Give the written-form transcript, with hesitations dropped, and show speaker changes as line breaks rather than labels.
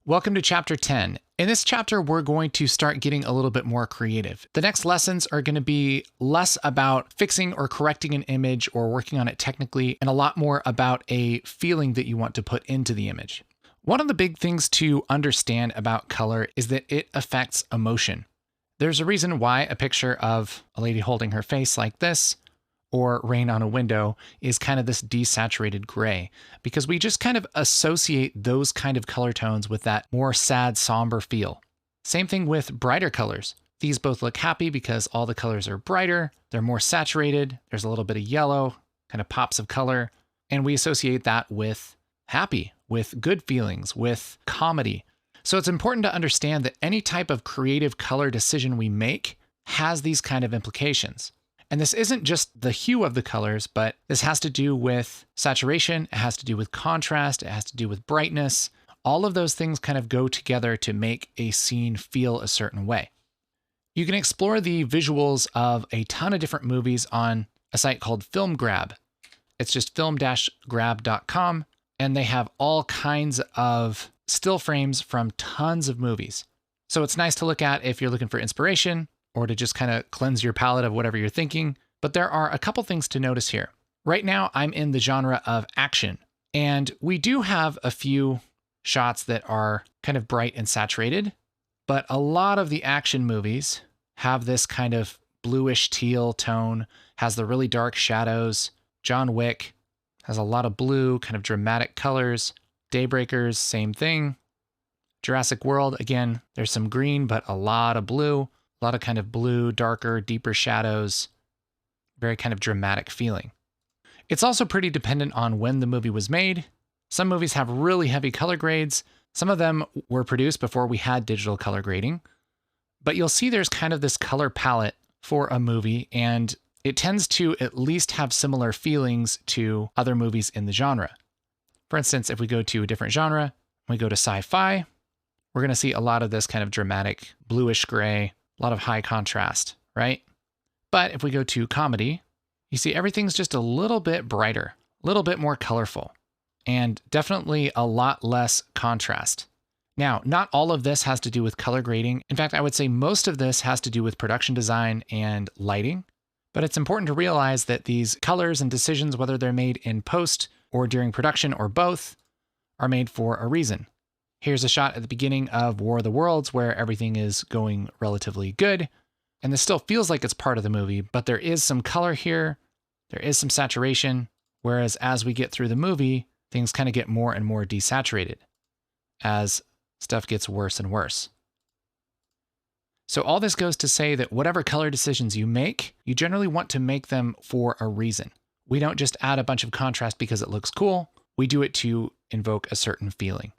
Welcome to chapter 10. In this chapter, we're going to start getting a little bit more creative. The next lessons are going to be less about fixing or correcting an image or working on it technically, and a lot more about a feeling that you want to put into the image. One of the big things to understand about color is that it affects emotion. There's a reason why a picture of a lady holding her face like this or rain on a window is kind of this desaturated gray, because we just kind of associate those kind of color tones with that more sad, somber feel. Same thing with brighter colors. These both look happy because all the colors are brighter, they're more saturated, there's a little bit of yellow, kind of pops of color, and we associate that with happy, with good feelings, with comedy. So it's important to understand that any type of creative color decision we make has these kind of implications. And this isn't just the hue of the colors, but this has to do with saturation, it has to do with contrast, it has to do with brightness. All of those things kind of go together to make a scene feel a certain way. You can explore the visuals of a ton of different movies on a site called Film Grab. It's just film-grab.com, and they have all kinds of still frames from tons of movies. So it's nice to look at if you're looking for inspiration, or to just kind of cleanse your palette of whatever you're thinking. But there are a couple things to notice here. Right now, I'm in the genre of action, and we do have a few shots that are kind of bright and saturated, but a lot of the action movies have this kind of bluish teal tone, has the really dark shadows. John Wick has a lot of blue, kind of dramatic colors. Daybreakers, same thing. Jurassic World, again, there's some green, but a lot of blue. A lot of kind of blue, darker, deeper shadows, very kind of dramatic feeling. It's also pretty dependent on when the movie was made. Some movies have really heavy color grades. Some of them were produced before we had digital color grading. But you'll see there's kind of this color palette for a movie, and it tends to at least have similar feelings to other movies in the genre. For instance, if we go to a different genre, we go to sci-fi, we're going to see a lot of this kind of dramatic bluish gray, a lot of high contrast, right? But if we go to comedy, you see everything's just a little bit brighter, a little bit more colorful, and definitely a lot less contrast. Now, not all of this has to do with color grading. In fact, I would say most of this has to do with production design and lighting. But it's important to realize that these colors and decisions, whether they're made in post or during production or both, are made for a reason. Here's a shot at the beginning of War of the Worlds where everything is going relatively good. And this still feels like it's part of the movie, but there is some color here. There is some saturation. Whereas as we get through the movie, things kind of get more and more desaturated as stuff gets worse and worse. So all this goes to say that whatever color decisions you make, you generally want to make them for a reason. We don't just add a bunch of contrast because it looks cool. We do it to invoke a certain feeling.